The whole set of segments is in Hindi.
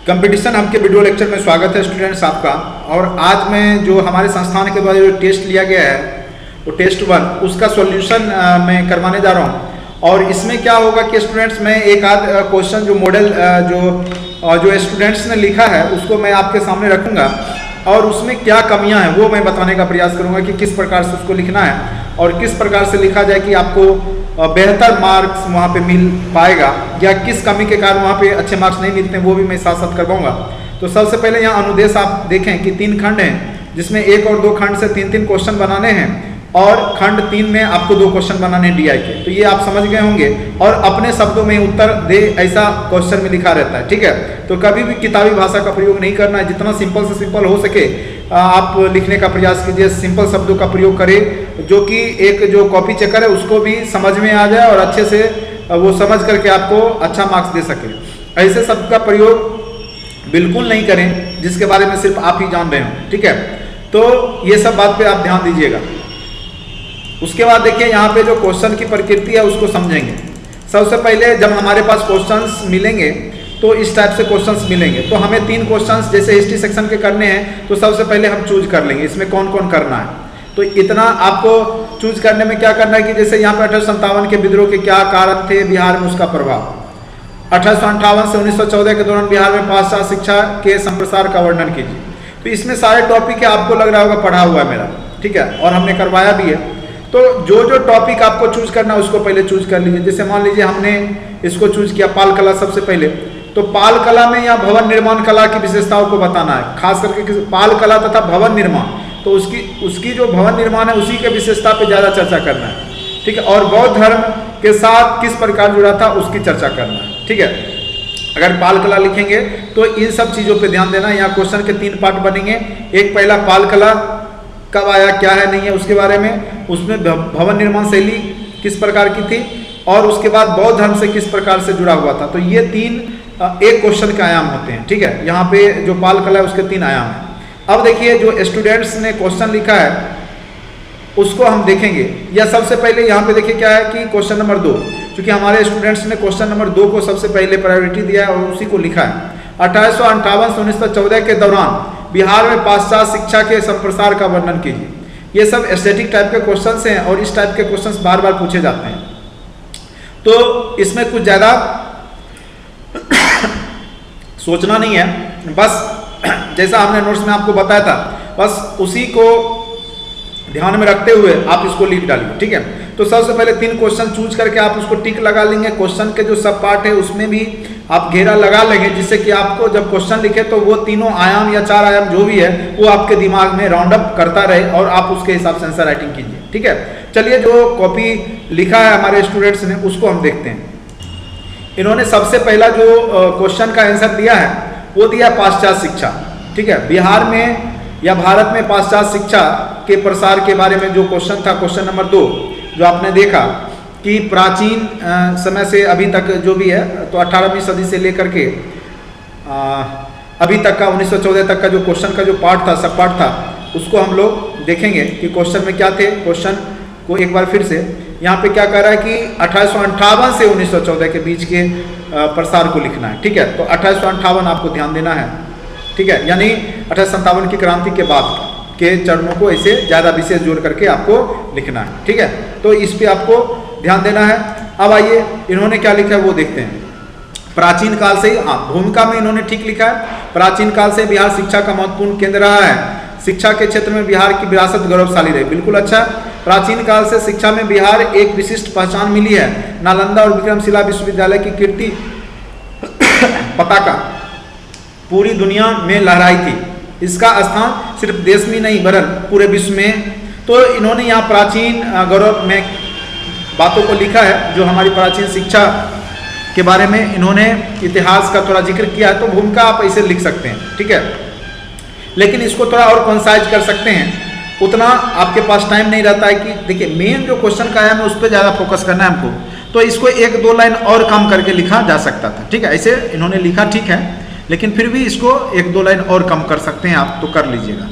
कंपटीशन हब के वीडियो लेक्चर में स्वागत है स्टूडेंट्स आपका। और आज मैं जो हमारे संस्थान के द्वारा जो टेस्ट लिया गया है वो टेस्ट 1 उसका सॉल्यूशन मैं करवाने जा रहा हूँ। और इसमें क्या होगा कि स्टूडेंट्स मैं एक आध क्वेश्चन जो मॉडल जो स्टूडेंट्स ने लिखा है उसको मैं आपके सामने रखूँगा और उसमें क्या कमियां हैं वो मैं बताने का प्रयास करूंगा कि किस प्रकार से उसको लिखना है और किस प्रकार से लिखा जाए कि आपको बेहतर मार्क्स वहाँ पे मिल पाएगा या किस कमी के कारण वहाँ पे अच्छे मार्क्स नहीं मिलते हैं वो भी मैं साथ साथ करवाऊंगा। तो सबसे पहले यहाँ अनुदेश आप देखें कि 3 खंड हैं जिसमें 1 और 2 खंड से 3-3 क्वेश्चन बनाने हैं और खंड 3 में आपको 2 क्वेश्चन बनाने हैं DI के। तो ये आप समझ गए होंगे और अपने शब्दों में उत्तर दे ऐसा क्वेश्चन में लिखा रहता है, ठीक है। तो कभी भी किताबी भाषा का प्रयोग नहीं करना है, जितना सिंपल से सिंपल हो सके आप लिखने का प्रयास कीजिए, सिंपल शब्दों का प्रयोग करें जो कि एक जो कॉपी चेकर है उसको भी समझ में आ जाए और अच्छे से वो समझ करके आपको अच्छा मार्क्स दे सके। ऐसे शब्द का प्रयोग बिल्कुल नहीं करें जिसके बारे में सिर्फ आप ही जान रहे हो, ठीक है। तो ये सब बात पे आप ध्यान दीजिएगा। उसके बाद देखिए यहाँ पे जो क्वेश्चन की प्रकृति है उसको समझेंगे। सबसे पहले जब हमारे पास क्वेश्चंस मिलेंगे तो इस टाइप से क्वेश्चंस मिलेंगे तो हमें 3 क्वेश्चंस जैसे हिस्ट्री सेक्शन के करने हैं तो सबसे पहले हम चूज कर लेंगे इसमें कौन कौन करना है। तो इतना आपको चूज करने में क्या करना है कि जैसे यहाँ पे 1857 के विद्रोह के क्या कारण थे बिहार में, उसका प्रभाव, 1858 से 1914 के दौरान बिहार में पाश्चात्य शिक्षा के संप्रसार का वर्णन कीजिए। तो इसमें सारे टॉपिक है, आपको लग रहा होगा पढ़ा हुआ है मेरा, ठीक है, और हमने करवाया भी है। तो जो जो टॉपिक आपको चूज करना है उसको पहले चूज कर लीजिए। जैसे मान लीजिए हमने इसको चूज किया पाल कला सबसे पहले, तो पाल कला में या भवन निर्माण कला की विशेषताओं को बताना है, खास करके पाल कला तथा भवन निर्माण। तो उसकी जो भवन निर्माण है उसी के विशेषता पे ज़्यादा चर्चा करना है, ठीक है। और बौद्ध धर्म के साथ किस प्रकार जुड़ा था उसकी चर्चा करना है, ठीक है। अगर पाल कला लिखेंगे तो इन सब चीज़ों पे ध्यान देना। यहाँ क्वेश्चन के 3 पार्ट बनेंगे। एक पहला पाल कला कब आया, क्या है, नहीं है, उसके बारे में, उसमें भवन निर्माण शैली किस प्रकार की थी और उसके बाद बौद्ध धर्म से किस प्रकार से जुड़ा हुआ था। तो ये 3 एक क्वेश्चन के आयाम होते हैं, ठीक है। यहाँ पे जो पाल कला है उसके 3 आयाम हैं। अब देखिए जो स्टूडेंट्स ने क्वेश्चन लिखा है उसको हम देखेंगे। या सबसे पहले यहाँ पे देखिए क्या है कि क्वेश्चन नंबर 2, क्योंकि हमारे स्टूडेंट्स ने क्वेश्चन नंबर 2 को सबसे पहले प्रायोरिटी दिया है और उसी को लिखा है। 1858 से 1914 के दौरान बिहार में पाश्चात्य शिक्षा के संप्रसार का वर्णन कीजिए। ये सब एस्थेटिक टाइप के क्वेश्चंस हैं और इस टाइप के क्वेश्चंस बार बार पूछे जाते हैं। तो इसमें कुछ ज़्यादा सोचना नहीं है, बस जैसा हमने नोट्स में आपको बताया था बस उसी को ध्यान में रखते हुए आप इसको लिख डालिए, ठीक है। तो सबसे पहले 3 क्वेश्चन चूज करके आप उसको टिक लगा लेंगे। क्वेश्चन के जो सब पार्ट है उसमें भी आप घेरा लगा लेंगे जिससे कि आपको जब क्वेश्चन लिखे तो वो 3 आयाम या 4 आयाम जो भी है वो आपके दिमाग में राउंड अप करता रहे और आप उसके हिसाब से आंसर राइटिंग कीजिए, ठीक है। चलिए जो कॉपी लिखा है हमारे स्टूडेंट्स ने उसको हम देखते हैं। इन्होंने सबसे पहला जो क्वेश्चन का आंसर दिया है वो दिया पाश्चात्य शिक्षा, ठीक है। बिहार में या भारत में पाश्चात्य शिक्षा के प्रसार के बारे में जो क्वेश्चन था, क्वेश्चन नंबर 2 जो आपने देखा कि प्राचीन समय से अभी तक जो भी है, तो 18वीं सदी से लेकर के अभी तक का 1914 तक का जो क्वेश्चन का जो पार्ट था, सब पार्ट था, उसको हम लोग देखेंगे कि क्वेश्चन में क्या थे। क्वेश्चन को एक बार फिर से यहाँ पे क्या कह रहा है कि 1858 से 1914 के बीच के प्रसार को लिखना है, ठीक है। तो 1858 आपको ध्यान देना है, ठीक है, यानी 1857 की क्रांति के बाद के चरणों को ऐसे ज़्यादा विशेष जोड़ करके आपको लिखना है, ठीक है। तो इस पे आपको ध्यान देना है। अब आइए इन्होंने क्या लिखा है वो देखते हैं। प्राचीन काल से, हाँ, भूमिका में इन्होंने ठीक लिखा है, प्राचीन काल से बिहार शिक्षा का महत्वपूर्ण केंद्र रहा है। शिक्षा के क्षेत्र में बिहार की विरासत गौरवशाली रही, बिल्कुल अच्छा। प्राचीन काल से शिक्षा में बिहार एक विशिष्ट पहचान मिली है। नालंदा और विक्रमशिला विश्वविद्यालय की कीर्ति पताका पूरी दुनिया में लहराई थी। इसका स्थान सिर्फ देश में नहीं वरन पूरे विश्व में। तो इन्होंने यहाँ प्राचीन गौरव में बातों को लिखा है, जो हमारी प्राचीन शिक्षा के बारे में इन्होंने इतिहास का थोड़ा जिक्र किया है। तो भूमिका आप ऐसे लिख सकते हैं, ठीक है, लेकिन इसको थोड़ा और कंसाइज कर सकते हैं। उतना आपके पास टाइम नहीं रहता है कि देखिए मेन जो क्वेश्चन का है हमें उस पर ज़्यादा फोकस करना है हमको। तो इसको 1-2 लाइन और कम करके लिखा जा सकता था, ठीक है। ऐसे इन्होंने लिखा, ठीक है, लेकिन फिर भी इसको 1-2 लाइन और कम कर सकते हैं आप, तो कर लीजिएगा।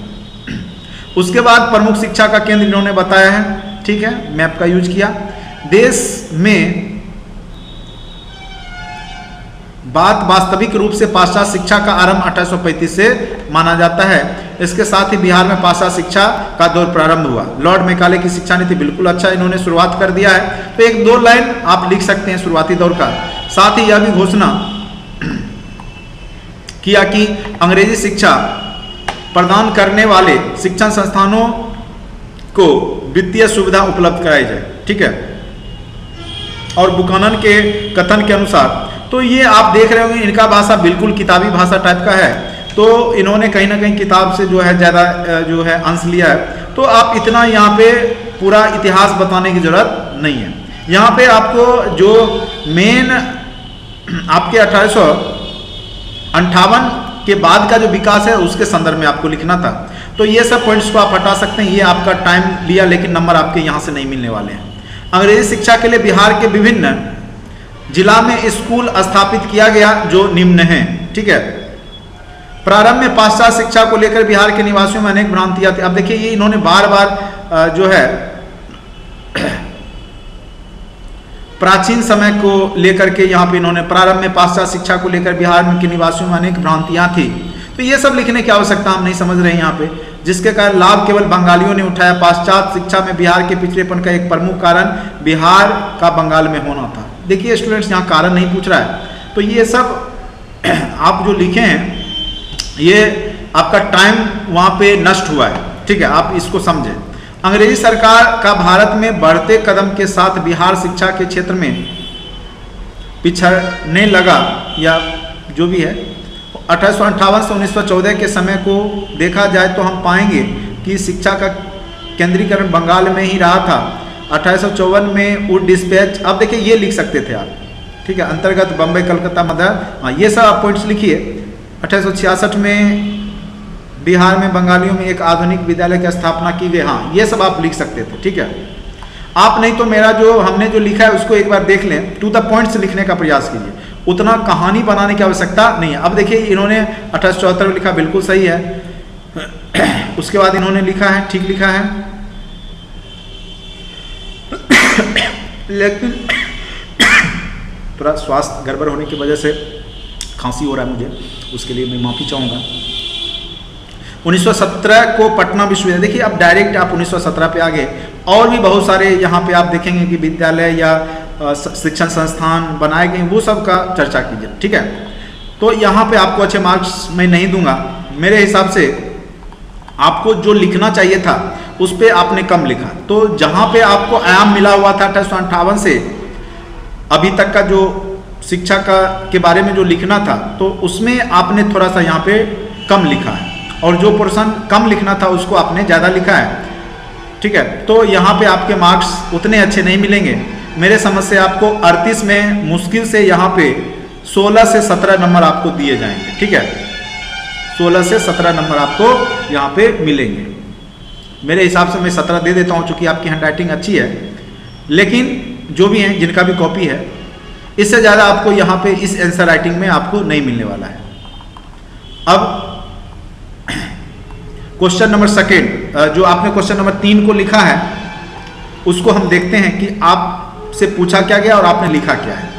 उसके बाद प्रमुख शिक्षा का केंद्र इन्होंने बताया है, ठीक है, मैप का यूज किया। देश में बात वास्तविक रूप से पाश्चात्य शिक्षा का आरंभ 1835 से माना जाता है। इसके साथ ही बिहार में पाश्चात्य शिक्षा का दौर प्रारंभ हुआ। लॉर्ड मैकाले की शिक्षा नीति बिल्कुल अच्छा इन्होंने शुरुआत कर दिया है, तो एक दो लाइन आप लिख सकते हैं शुरुआती दौर का। साथ ही यह भी घोषणा किया कि अंग्रेजी शिक्षा प्रदान करने वाले शिक्षण संस्थानों को वित्तीय सुविधा उपलब्ध कराई जाए, ठीक है। और बुकानन के कथन के अनुसार, तो ये आप देख रहे होंगे इनका भाषा बिल्कुल किताबी भाषा टाइप का है, तो इन्होंने कहीं ना कहीं किताब से जो है ज़्यादा जो है अंश लिया है। तो आप इतना यहाँ पे पूरा इतिहास बताने की जरूरत नहीं है। यहाँ पे आपको जो मेन आपके 1858 के बाद का जो विकास है उसके संदर्भ में आपको लिखना था। तो ये सब पॉइंट्स को आप हटा सकते हैं, ये आपका टाइम लिया, लेकिन नंबर आपके यहाँ से नहीं मिलने वाले हैं। अंग्रेजी शिक्षा के लिए बिहार के विभिन्न जिला में स्कूल स्थापित किया गया जो निम्न है, ठीक है। प्रारंभ में पाश्चात्य शिक्षा को लेकर बिहार के निवासियों में अनेक भ्रांतियां थी। अब देखिए ये इन्होंने बार बार जो है प्राचीन समय को लेकर के यहाँ पे इन्होंने प्रारंभ में पाश्चात्य शिक्षा को लेकर बिहार के निवासियों में अनेक भ्रांतियां थी, तो ये सब लिखने की आवश्यकता हम नहीं समझ रहे हैं यहाँ पे, जिसके कारण लाभ केवल बंगालियों ने उठाया। पाश्चात्य शिक्षा में बिहार के पिछड़ेपन का एक प्रमुख कारण बिहार का बंगाल में होना था। देखिए स्टूडेंट्स यहाँ कारण नहीं पूछ रहा है, तो ये सब आप जो लिखे हैं ये आपका टाइम वहाँ पे नष्ट हुआ है, ठीक है, आप इसको समझें। अंग्रेजी सरकार का भारत में बढ़ते कदम के साथ बिहार शिक्षा के क्षेत्र में पिछड़ने लगा, या जो भी है। 1858 से 1914 के समय को देखा जाए तो हम पाएंगे कि शिक्षा का केंद्रीकरण बंगाल में ही रहा था। 1854 में वुड डिस्पैच, अब देखिए ये लिख सकते थे आप, ठीक है, अंतर्गत बम्बई कलकत्ता मदर, हाँ ये सब आप पॉइंट्स लिखिए। 1866 में बिहार में बंगालियों में एक आधुनिक विद्यालय की स्थापना की गई, हाँ ये सब आप लिख सकते थे, ठीक है। आप नहीं तो मेरा जो हमने जो लिखा है उसको एक बार देख लें, टू द पॉइंट्स लिखने का प्रयास कीजिए, उतना कहानी बनाने की आवश्यकता नहीं है। अब देखिए इन्होंने 1874 में लिखा, बिल्कुल सही है। उसके बाद इन्होंने लिखा है, ठीक लिखा है, लेकिन थोड़ा स्वास्थ्य गड़बड़ होने की वजह से खांसी हो रहा है मुझे, उसके लिए मैं माफ़ी चाहूँगा। 1917 को पटना विश्वविद्यालय, देखिए अब डायरेक्ट आप 1917 पे आ गए, और भी बहुत सारे यहाँ पे आप देखेंगे कि विद्यालय या शिक्षण संस्थान बनाए गए, वो सब का चर्चा कीजिए, ठीक है। तो यहाँ पे आपको अच्छे मार्क्स मैं नहीं दूंगा, मेरे हिसाब से आपको जो लिखना चाहिए था उस पर आपने कम लिखा। तो जहाँ पे आपको आयाम मिला हुआ था 1858 से अभी तक का जो शिक्षा का के बारे में जो लिखना था, तो उसमें आपने थोड़ा सा यहाँ पे कम लिखा है, और जो पोर्शन कम लिखना था उसको आपने ज़्यादा लिखा है, ठीक है। तो यहाँ पे आपके मार्क्स उतने अच्छे नहीं मिलेंगे। मेरे समझ से आपको 38 में मुश्किल से यहाँ पे 16 से 17 नंबर आपको दिए जाएंगे, ठीक है। 16 से 17 नंबर आपको यहाँ पे मिलेंगे। मेरे हिसाब से मैं 17 दे देता हूँ, चूँकि आपकी हैंडराइटिंग अच्छी है, लेकिन जो भी हैं जिनका भी कॉपी है, इससे ज़्यादा आपको यहाँ पे इस आंसर राइटिंग में आपको नहीं मिलने वाला है। अब क्वेश्चन नंबर सेकेंड, जो आपने क्वेश्चन नंबर 3 को लिखा है उसको हम देखते हैं कि आपसे पूछा क्या गया और आपने लिखा क्या है।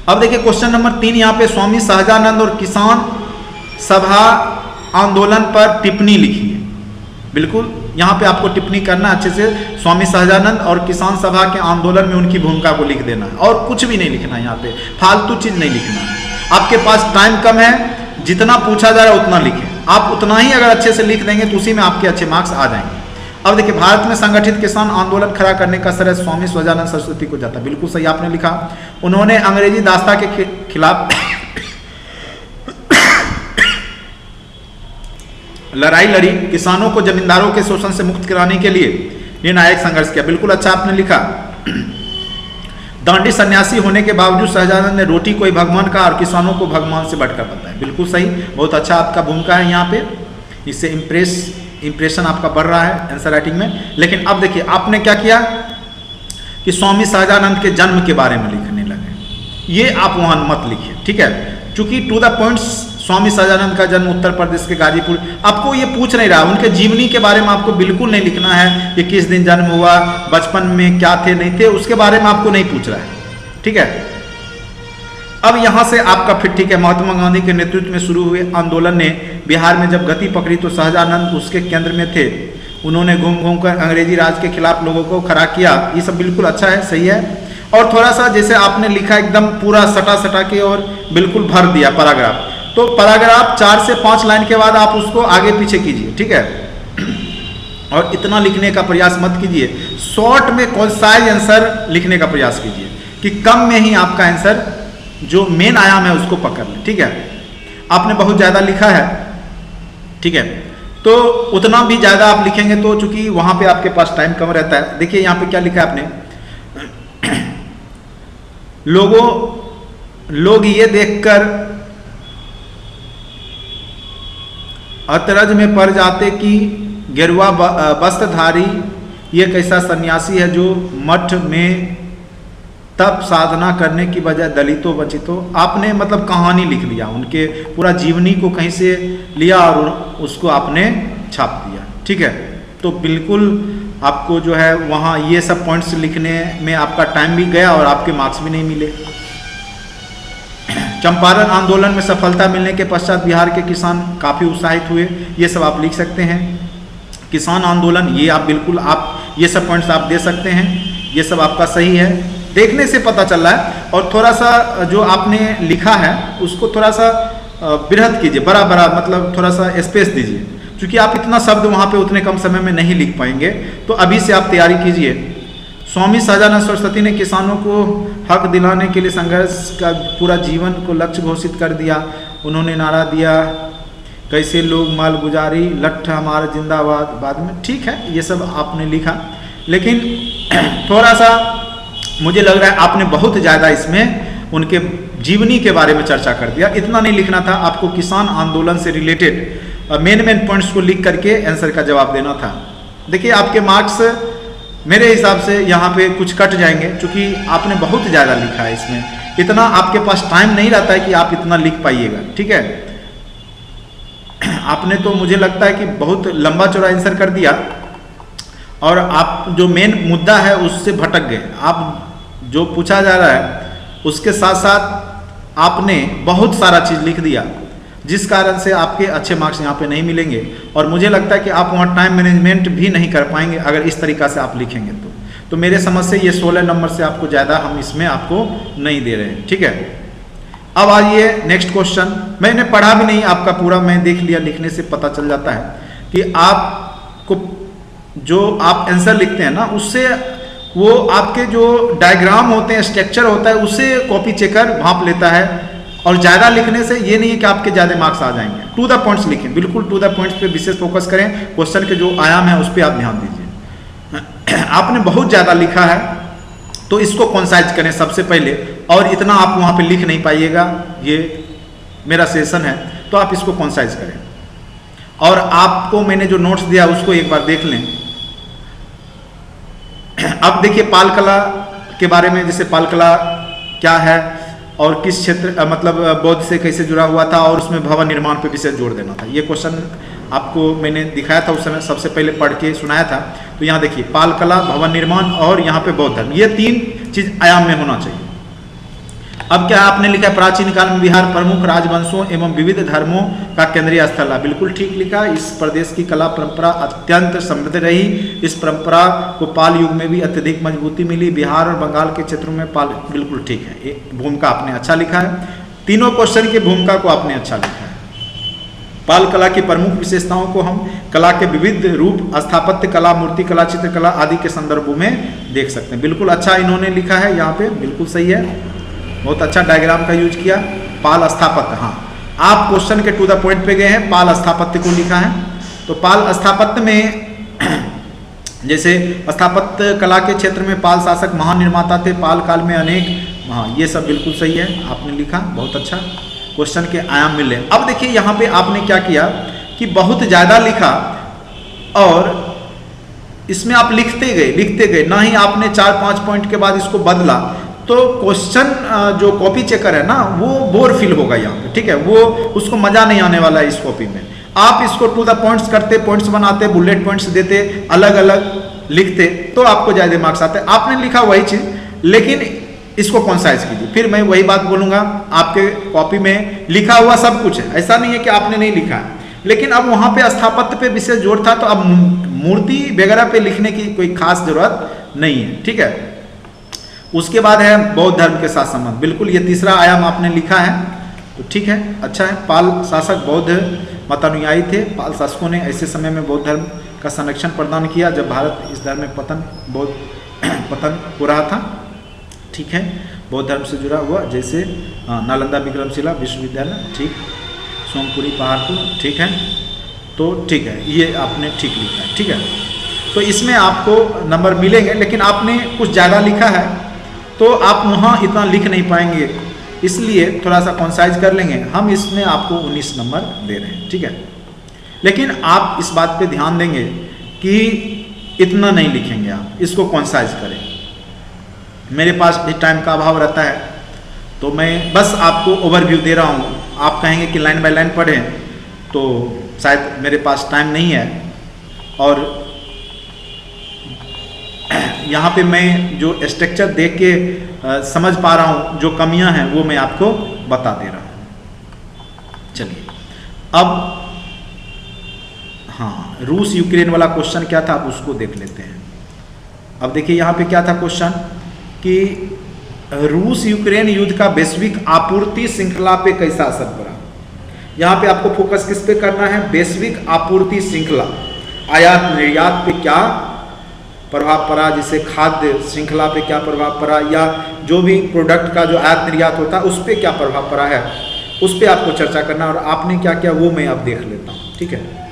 अब देखिए क्वेश्चन नंबर 3 यहाँ पे स्वामी सहजानंद और किसान सभा आंदोलन पर टिप्पणी लिखी है। बिल्कुल यहाँ पे आपको टिप्पणी करना अच्छे से, स्वामी सहजानंद और किसान सभा के आंदोलन में उनकी भूमिका को लिख देना है, और कुछ भी नहीं लिखना, यहाँ पे फालतू चीज नहीं लिखना। आपके पास टाइम कम है, जितना पूछा जा रहा है उतना लिखें, आप उतना ही अगर अच्छे से लिख देंगे तो उसी में आपके अच्छे मार्क्स आ जाएंगे। अब देखिए भारत में संगठित किसान आंदोलन खड़ा करने का श्रेय स्वामी सहजानंद सरस्वती को जाता है, बिल्कुल सही आपने लिखा। उन्होंने अंग्रेजी दास्ता के खिलाफ लड़ाई लड़ी, किसानों को जमींदारों के शोषण से मुक्त कराने के लिए निर्णायक संघर्ष किया, बिल्कुल अच्छा आपने लिखा। दांडी सन्यासी होने के बावजूद सहजानंद ने रोटी को ही भगवान कहा और किसानों को भगवान से बढ़कर बताया, बिल्कुल सही, बहुत अच्छा आपका भूमिका है यहाँ पे, इससे इंप्रेशन आपका बढ़ रहा है आंसर राइटिंग में। लेकिन अब देखिए आपने क्या किया कि स्वामी सहजानंद के जन्म के बारे में लिखने लगे, ये आप वहाँ मत लिखिए, ठीक है, चूंकि to the points Swami Sahajanand का जन्म उत्तर प्रदेश के गाजीपुर, आपको ये पूछ नहीं रहा, उनके जीवनी के बारे में आपको बिल्कुल नहीं लिखना है कि किस दिन जन्म हुआ, बचपन में क्या थे नहीं थे, उसके बारे में आपको नहीं पूछ रहा है, ठीक है। अब यहाँ से आपका फिर ठीक है, महात्मा गांधी के नेतृत्व में शुरू हुए आंदोलन ने बिहार में जब गति पकड़ी तो सहजानंद उसके केंद्र में थे। उन्होंने घूम घूम कर अंग्रेजी राज के खिलाफ लोगों को खड़ा किया। ये सब बिल्कुल अच्छा है, सही है। और थोड़ा सा जैसे आपने लिखा एकदम पूरा सटा सटा के और बिल्कुल भर दिया पैराग्राफ, तो पैराग्राफ 4 से 5 लाइन के बाद आप उसको आगे पीछे कीजिए, ठीक है। और इतना लिखने का प्रयास मत कीजिए, शॉर्ट में कंसाइज आंसर लिखने का प्रयास कीजिए कि कम में ही आपका आंसर जो मेन आयाम है उसको पकड़ ले, ठीक है। आपने बहुत ज़्यादा लिखा है, ठीक है, तो उतना भी ज़्यादा आप लिखेंगे तो चूंकि वहाँ पे आपके पास टाइम कम रहता है। देखिए यहाँ पे क्या लिखा है आपने, लोग ये देखकर अतरज में पड़ जाते कि गेरुआ वस्त्रधारी ये कैसा सन्यासी है जो मठ में तप साधना करने की बजाय दलितों वंचितों। आपने मतलब कहानी लिख लिया, उनके पूरा जीवनी को कहीं से लिया और उसको आपने छाप दिया, ठीक है। तो बिल्कुल आपको जो है वहाँ ये सब पॉइंट्स लिखने में आपका टाइम भी गया और आपके मार्क्स भी नहीं मिले। चंपारण आंदोलन में सफलता मिलने के पश्चात बिहार के किसान काफ़ी उत्साहित हुए, ये सब आप लिख सकते हैं। किसान आंदोलन ये आप बिल्कुल आप ये सब पॉइंट्स आप दे सकते हैं, ये सब आपका सही है, देखने से पता चल रहा है। और थोड़ा सा जो आपने लिखा है उसको थोड़ा सा बृहद कीजिए, बड़ा बड़ा मतलब थोड़ा सा स्पेस दीजिए, क्योंकि आप इतना शब्द वहाँ पे उतने कम समय में नहीं लिख पाएंगे। तो अभी से आप तैयारी कीजिए। स्वामी सहजानंद सरस्वती ने किसानों को हक दिलाने के लिए संघर्ष का पूरा जीवन को लक्ष्य घोषित कर दिया। उन्होंने नारा दिया, कैसे लोग माल गुजारी लठ हमारा जिंदाबाद। बाद में ठीक है ये सब आपने लिखा, लेकिन थोड़ा सा मुझे लग रहा है आपने बहुत ज़्यादा इसमें उनके जीवनी के बारे में चर्चा कर दिया। इतना नहीं लिखना था, आपको किसान आंदोलन से रिलेटेड मेन पॉइंट्स को लिख करके आंसर का जवाब देना था। देखिए आपके मार्क्स मेरे हिसाब से यहाँ पे कुछ कट जाएंगे, क्योंकि आपने बहुत ज़्यादा लिखा है इसमें, इतना आपके पास टाइम नहीं रहता है कि आप इतना लिख पाइएगा, ठीक है। आपने तो मुझे लगता है कि बहुत लंबा चौड़ा आंसर कर दिया और आप जो मेन मुद्दा है उससे भटक गए। आप जो पूछा जा रहा है उसके साथ साथ आपने बहुत सारा चीज़ लिख दिया, जिस कारण से आपके अच्छे मार्क्स यहाँ पे नहीं मिलेंगे। और मुझे लगता है कि आप वहाँ टाइम मैनेजमेंट भी नहीं कर पाएंगे अगर इस तरीक़ा से आप लिखेंगे तो मेरे समझ से ये 16 नंबर से आपको ज़्यादा हम इसमें आपको नहीं दे रहे हैं, ठीक है। अब आइए नेक्स्ट क्वेश्चन। मैंने पढ़ा भी नहीं आपका पूरा, मैं देख लिया, लिखने से पता चल जाता है कि आपको जो आप आंसर लिखते हैं ना उससे वो आपके जो डायग्राम होते हैं, स्ट्रक्चर होता है, उससे कॉपी चेकर भांप लेता है। और ज़्यादा लिखने से ये नहीं है कि आपके ज़्यादा मार्क्स आ जाएंगे। टू द पॉइंट्स लिखें, बिल्कुल टू द पॉइंट्स पे विशेष फोकस करें, क्वेश्चन के जो आयाम है उस पर आप ध्यान दीजिए। आपने बहुत ज़्यादा लिखा है तो इसको कंसाइज करें सबसे पहले, और इतना आप वहाँ पे लिख नहीं पाइएगा, ये मेरा सजेशन है, तो आप इसको कंसाइज करें। और आपको मैंने जो नोट्स दिया उसको एक बार देख लें। अब देखिए पाल कला के बारे में, जैसे पाल कला क्या है और किस क्षेत्र मतलब बौद्ध से कैसे जुड़ा हुआ था, और उसमें भवन निर्माण पे विशेष जोर देना था। ये क्वेश्चन आपको मैंने दिखाया था उस समय, सबसे पहले पढ़ के सुनाया था। तो यहाँ देखिए पाल कला, भवन निर्माण और यहाँ पे बौद्ध धर्म, ये 3 चीज आयाम में होना चाहिए। अब क्या आपने लिखा है, प्राचीन काल में बिहार प्रमुख राजवंशों एवं विविध धर्मों का केंद्रीय स्थल है। बिल्कुल ठीक लिखा। इस प्रदेश की कला परंपरा अत्यंत समृद्ध रही। इस परंपरा को पाल युग में भी अत्यधिक मजबूती मिली। बिहार और बंगाल के क्षेत्रों में पाल, बिल्कुल ठीक है। ये भूमिका आपने अच्छा लिखा है, तीनों क्वेश्चन की भूमिका को आपने अच्छा लिखा है। पाल कला की प्रमुख विशेषताओं को हम कला के विविध रूप, स्थापत्य कला, मूर्ति कला, चित्रकला आदि के संदर्भों में देख सकते हैं। बिल्कुल अच्छा इन्होंने लिखा है, यहाँ पे बिल्कुल सही है, बहुत अच्छा डायग्राम का यूज किया। पाल स्थापत्य, हाँ आप क्वेश्चन के टू द पॉइंट पे गए हैं, पाल स्थापत्य को लिखा है। तो पाल स्थापत्य में जैसे स्थापत्य कला के क्षेत्र में पाल शासक महान निर्माता थे, पाल काल में अनेक, हाँ ये सब बिल्कुल सही है आपने लिखा, बहुत अच्छा। क्वेश्चन के आयाम मिले। अब देखिए यहाँ पे आपने क्या किया कि बहुत ज़्यादा लिखा और इसमें आप लिखते गए, ना ही आपने 4-5 पॉइंट के बाद इसको बदला, तो क्वेश्चन जो कॉपी चेकर है ना वो बोर फील होगा यहाँ पे, ठीक है, वो उसको मज़ा नहीं आने वाला है इस कॉपी में। आप इसको टू द पॉइंट्स करते, पॉइंट्स बनाते, बुलेट पॉइंट्स देते, अलग अलग लिखते, तो आपको ज़्यादा मार्क्स आते। आपने लिखा वही चीज़, लेकिन इसको कॉन्साइज कीजिए। फिर मैं वही बात बोलूँगा, आपके कॉपी में लिखा हुआ सब कुछ है, ऐसा नहीं है कि आपने नहीं लिखा है, लेकिन अब वहाँ पे स्थापत्य पे विशेष जोर था, तो अब मूर्ति वगैरह पे लिखने की कोई खास जरूरत नहीं है, ठीक है। उसके बाद है बौद्ध धर्म के साथ संबंध, बिल्कुल ये तीसरा आयाम आपने लिखा है, तो ठीक है, अच्छा है। पाल शासक बौद्ध मतानुयायी थे। पाल शासकों ने ऐसे समय में बौद्ध धर्म का संरक्षण प्रदान किया जब भारत इस धर्म में पतन हो रहा था, ठीक है। बौद्ध धर्म से जुड़ा हुआ जैसे नालंदा विक्रमशिला विश्वविद्यालय, ठीक, सोमपुरी पहाड़पुर, ठीक है, तो ठीक है, ये आपने ठीक लिखा है, ठीक है। तो इसमें आपको नंबर मिलेंगे, लेकिन आपने कुछ ज़्यादा लिखा है तो आप वहाँ इतना लिख नहीं पाएंगे, इसलिए थोड़ा सा कॉन्साइज कर लेंगे हम। इसमें आपको 19 नंबर दे रहे हैं, ठीक है। लेकिन आप इस बात पे ध्यान देंगे कि इतना नहीं लिखेंगे, आप इसको कॉन्साइज करें। मेरे पास भी टाइम का अभाव रहता है, तो मैं बस आपको ओवरव्यू दे रहा हूँ। आप कहेंगे कि लाइन बाय लाइन पढ़ें, तो शायद मेरे पास टाइम नहीं है, और यहाँ पे मैं जो स्ट्रक्चर देख के समझ पा रहा हूँ, जो कमियाँ हैं वो मैं आपको बता दे रहा हूँ। चलिए अब हाँ, रूस यूक्रेन वाला क्वेश्चन क्या था, अब उसको देख लेते हैं। अब देखिए यहाँ पे क्या था क्वेश्चन कि रूस यूक्रेन युद्ध का वैश्विक आपूर्ति श्रृंखला पे कैसा असर पड़ा। यहाँ पे आपको फोकस किस पे करना है, वैश्विक आपूर्ति श्रृंखला, आयात निर्यात पे क्या प्रभाव पड़ा, जैसे खाद्य श्रृंखला पे क्या प्रभाव पड़ा, या जो भी प्रोडक्ट का जो आयात निर्यात होता है उस पर क्या प्रभाव पड़ा है, उस पर आपको चर्चा करना, और आपने क्या किया वो मैं अब देख लेता हूँ, ठीक है।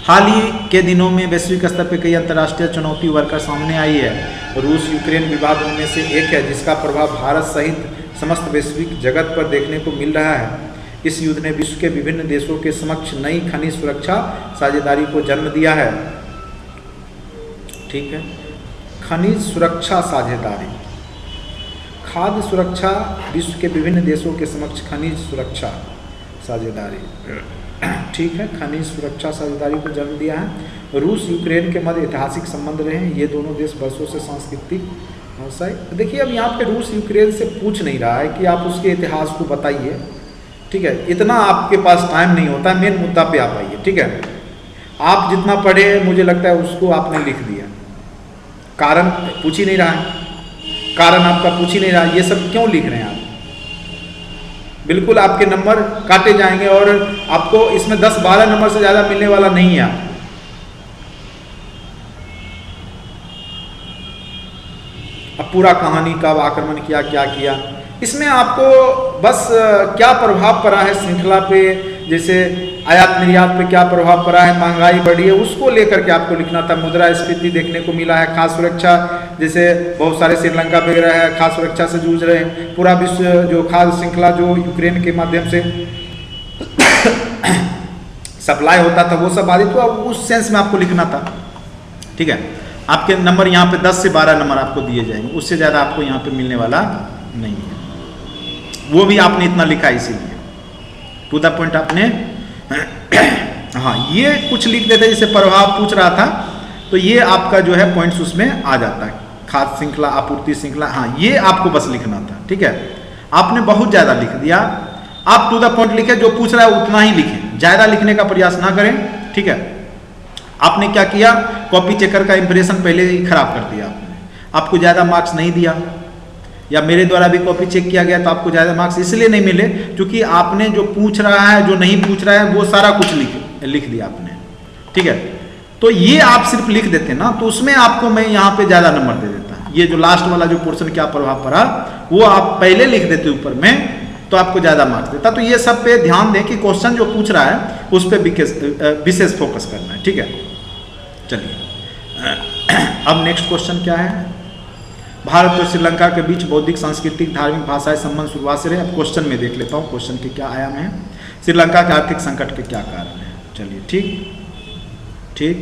हाल ही के दिनों में वैश्विक स्तर पर कई अंतर्राष्ट्रीय चुनौती उभर कर सामने आई है। रूस यूक्रेन विवाद उनमें से एक है जिसका प्रभाव भारत सहित समस्त वैश्विक जगत पर देखने को मिल रहा है। इस युद्ध ने विश्व के विभिन्न देशों के समक्ष नई खनिज सुरक्षा साझेदारी को जन्म दिया है, ठीक है। खनिज सुरक्षा साझेदारी, खाद्य सुरक्षा, विश्व के विभिन्न देशों के समक्ष खनिज सुरक्षा साझेदारी, ठीक है, खनिज सुरक्षा साझेदारी को जन्म दिया है। रूस यूक्रेन के मध्य ऐतिहासिक संबंध रहे हैं, ये दोनों देश वर्षों से सांस्कृतिक व्यवसाय। देखिए अब यहाँ पे रूस यूक्रेन से पूछ नहीं रहा है कि आप उसके इतिहास को बताइए, ठीक है, इतना आपके पास टाइम नहीं होता, मेन मुद्दा पे आप आइए, ठीक है। आप जितना पढ़े मुझे लगता है उसको आपने लिख दिया, कारण पूछ ही नहीं रहा है, कारण आपका पूछ ही नहीं रहा, ये सब क्यों लिख रहे हैं आप, बिल्कुल आपके नंबर काटे जाएंगे और आपको इसमें 10-12 नंबर से ज़्यादा मिलने वाला नहीं है। अब पूरा कहानी कब आक्रमण किया, क्या किया, इसमें आपको बस क्या प्रभाव पड़ा है श्रृंखला पे, जैसे आयात निर्यात पे क्या प्रभाव पड़ा है, महंगाई बढ़ी है, उसको लेकर के आपको लिखना था। मुद्रास्फीति देखने को मिला है, खाद्य सुरक्षा, जैसे बहुत सारे श्रीलंका वगैरह है खाद्य सुरक्षा से जूझ रहे हैं, पूरा विश्व जो खाद्य श्रृंखला जो यूक्रेन के माध्यम से सप्लाई होता था वो सब बाधित हुआ, उस सेंस में आपको लिखना था, ठीक है। आपके नंबर यहाँ पे 10 से 12 नंबर आपको दिए जाएंगे, उससे ज़्यादा आपको यहाँ पे मिलने वाला नहीं है, वो भी आपने इतना लिखा इसीलिए टू द पॉइंट आपने हाँ ये कुछ लिख देते, जैसे प्रभाव पूछ रहा था तो ये आपका जो है पॉइंट्स उसमें आ जाता है, खाद्य श्रृंखला, आपूर्ति श्रृंखला, हाँ ये आपको बस लिखना था, ठीक है। आपने बहुत ज़्यादा लिख दिया, आप टू द पॉइंट लिखे, जो पूछ रहा है उतना ही लिखें, ज़्यादा लिखने का प्रयास ना करें, ठीक है। आपने क्या किया, कॉपी चेकर का इंप्रेशन पहले ही खराब कर दिया आपने, आपको ज़्यादा मार्क्स नहीं दिया, या मेरे द्वारा भी कॉपी चेक किया गया तो आपको ज़्यादा मार्क्स इसलिए नहीं मिले क्योंकि आपने जो पूछ रहा है जो नहीं पूछ रहा है वो सारा कुछ लिख दिया आपने, ठीक है। तो ये आप सिर्फ लिख देते ना तो उसमें आपको मैं यहाँ पे ज़्यादा नंबर दे देता, ये जो लास्ट वाला जो पोर्शन क्या प्रभाव पड़ा वो आप पहले लिख देते ऊपर में तो आपको ज़्यादा मार्क्स देता। तो ये सब पे ध्यान दें कि क्वेश्चन जो पूछ रहा है उस पर विशेष फोकस करना है, ठीक है। चलिए अब नेक्स्ट क्वेश्चन क्या है, भारत और श्रीलंका के बीच बौद्धिक, सांस्कृतिक, धार्मिक, भाषाई संबंध शुरुआत से रहे। अब क्वेश्चन में देख लेता हूँ क्वेश्चन के क्या आयाम हैं, श्रीलंका के आर्थिक संकट के क्या कारण हैं। चलिए ठीक ठीक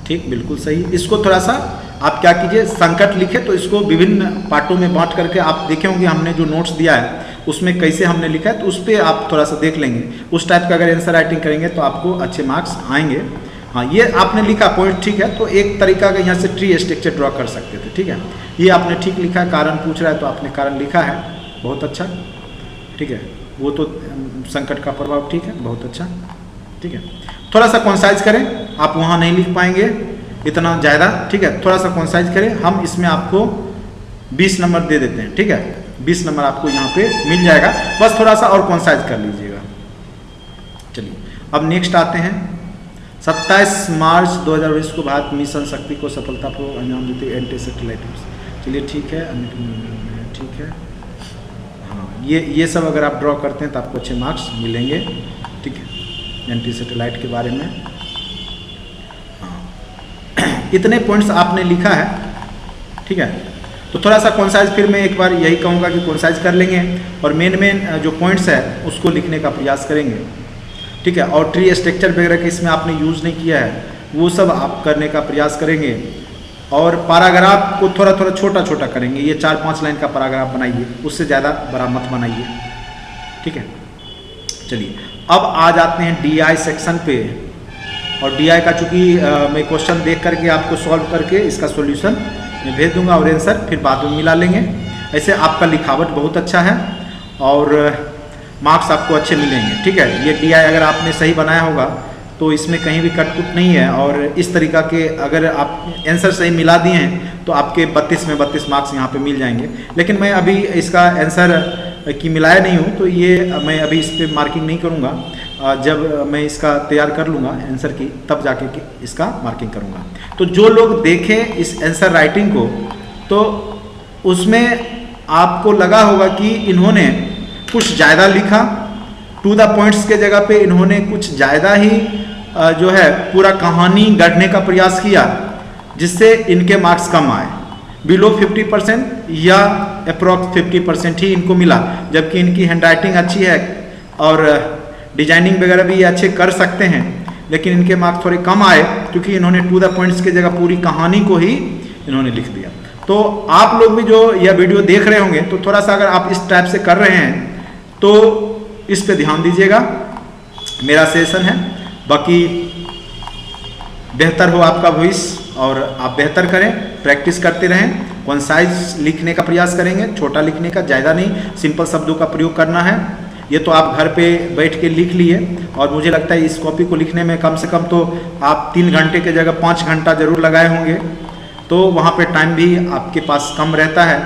ठीक, बिल्कुल सही। इसको थोड़ा सा आप क्या कीजिए, संकट लिखे तो इसको विभिन्न पार्टों में बांट करके आप देखे होंगे हमने जो नोट्स दिया है उसमें कैसे हमने लिखा है, तो उस पर आप थोड़ा सा देख लेंगे, उस टाइप का अगर आंसर राइटिंग करेंगे तो आपको अच्छे मार्क्स आएंगे। हाँ, ये आपने लिखा पॉइंट ठीक है, तो एक तरीका का यहाँ से ट्री स्ट्रक्चर ड्रॉ कर सकते थे। ठीक है, ये आपने ठीक लिखा है, कारण पूछ रहा है तो आपने कारण लिखा है, बहुत अच्छा। ठीक है, वो तो संकट का प्रभाव, ठीक है, बहुत अच्छा। ठीक है, थोड़ा सा कॉन्साइज करें, आप वहाँ नहीं लिख पाएंगे इतना ज़्यादा। ठीक है, थोड़ा सा कॉन्साइज करें, हम इसमें आपको 20 नंबर दे देते हैं। ठीक है, 20 नंबर आपको यहाँ पे मिल जाएगा, बस थोड़ा सा और कॉन्साइज कर लीजिएगा। चलिए अब नेक्स्ट आते हैं। 27 मार्च 2020 को भारत मिशन शक्ति को सफलतापूर्वक अंजाम देते एंटी सैटेलाइट। चलिए ठीक है, ठीक है। हाँ, ये सब अगर आप ड्रॉ करते हैं तो आपको अच्छे मार्क्स मिलेंगे। ठीक है, एंटी सैटेलाइट के बारे में हाँ इतने पॉइंट्स आपने लिखा है। ठीक है, तो थोड़ा सा कॉन्साइज, फिर मैं एक बार यही कहूँगा कि कॉन्साइज कर लेंगे और मेन जो पॉइंट्स है उसको लिखने का प्रयास करेंगे। ठीक है, और ट्री स्ट्रक्चर वगैरह के इसमें आपने यूज़ नहीं किया है, वो सब आप करने का प्रयास करेंगे। और पैराग्राफ को थोड़ा थोड़ा छोटा छोटा करेंगे, ये 4-5 लाइन का पैराग्राफ बनाइए, उससे ज़्यादा बड़ा मत बनाइए। ठीक है, चलिए अब आ जाते हैं DI सेक्शन पे। और DI का चूँकि मैं क्वेश्चन देख करके आपको सॉल्व करके इसका सॉल्यूशन मैं भेज दूंगा और आंसर फिर बाद में मिला लेंगे। ऐसे आपका लिखावट बहुत अच्छा है और मार्क्स आपको अच्छे मिलेंगे। ठीक है, ये DI अगर आपने सही बनाया होगा तो इसमें कहीं भी कटकुट नहीं है, और इस तरीका के अगर आप आंसर सही मिला दिए हैं तो आपके 32 में 32 मार्क्स यहाँ पे मिल जाएंगे। लेकिन मैं अभी इसका आंसर की मिलाया नहीं हूँ, तो ये मैं अभी इस पर मार्किंग नहीं करूँगा। जब मैं इसका तैयार कर लूँगा आंसर की, तब जाके इसका मार्किंग करूँगा। तो जो लोग देखें इस आंसर राइटिंग को, तो उसमें आपको लगा होगा कि इन्होंने कुछ ज़्यादा लिखा, टू द पॉइंट्स के जगह पे इन्होंने कुछ ज़्यादा ही जो है पूरा कहानी गढ़ने का प्रयास किया, जिससे इनके मार्क्स कम आए। बिलो 50% या अप्रॉक्स 50% ही इनको मिला, जबकि इनकी हैंडराइटिंग अच्छी है और डिजाइनिंग वगैरह भी ये अच्छे कर सकते हैं, लेकिन इनके मार्क्स थोड़े कम आए क्योंकि इन्होंने टू द पॉइंट्स की जगह पूरी कहानी को ही इन्होंने लिख दिया। तो आप लोग भी जो यह वीडियो देख रहे होंगे, तो थोड़ा सा अगर आप इस टाइप से कर रहे हैं तो इस पे ध्यान दीजिएगा, मेरा सजेशन है। बाकी बेहतर हो आपका भविष्य और आप बेहतर करें, प्रैक्टिस करते रहें, कॉन्साइज लिखने का प्रयास करेंगे, छोटा लिखने का, ज़्यादा नहीं, सिंपल शब्दों का प्रयोग करना है। ये तो आप घर पे बैठ के लिख लिए, और मुझे लगता है इस कॉपी को लिखने में कम से कम तो आप 3 घंटे के जगह 5 घंटा जरूर लगाए होंगे, तो वहाँ पे टाइम भी आपके पास कम रहता है,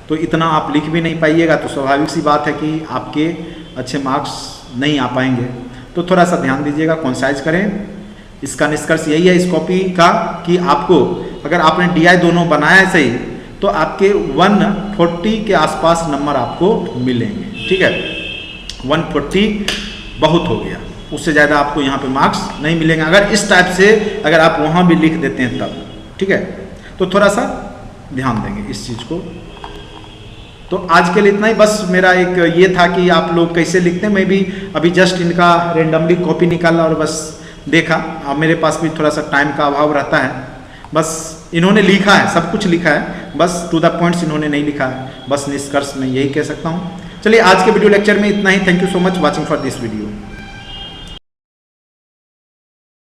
तो इतना आप लिख भी नहीं पाइएगा, तो स्वाभाविक सी बात है कि आपके अच्छे मार्क्स नहीं आ पाएंगे। तो थोड़ा सा ध्यान दीजिएगा, कॉन्साइज करें। इसका निष्कर्ष यही है इस कॉपी का कि आपको अगर आपने DI दोनों बनाया है सही, तो आपके 140 के आसपास नंबर आपको मिलेंगे। ठीक है, 140 बहुत हो गया, उससे ज़्यादा आपको यहाँ पे मार्क्स नहीं मिलेंगे अगर इस टाइप से अगर आप वहाँ भी लिख देते हैं तब। ठीक है, तो थोड़ा सा ध्यान देंगे इस चीज़ को। तो आज के लिए इतना ही, बस मेरा एक ये था कि आप लोग कैसे लिखते हैं। मैं भी अभी जस्ट इनका रेंडमली कॉपी निकाला और बस देखा, अब मेरे पास भी थोड़ा सा टाइम का अभाव रहता है। बस इन्होंने लिखा है, सब कुछ लिखा है, बस टू द पॉइंट्स इन्होंने नहीं लिखा है, बस निष्कर्ष मैं यही कह सकता हूँ। चलिए आज के वीडियो लेक्चर में इतना ही। Thank you so much watching for this video.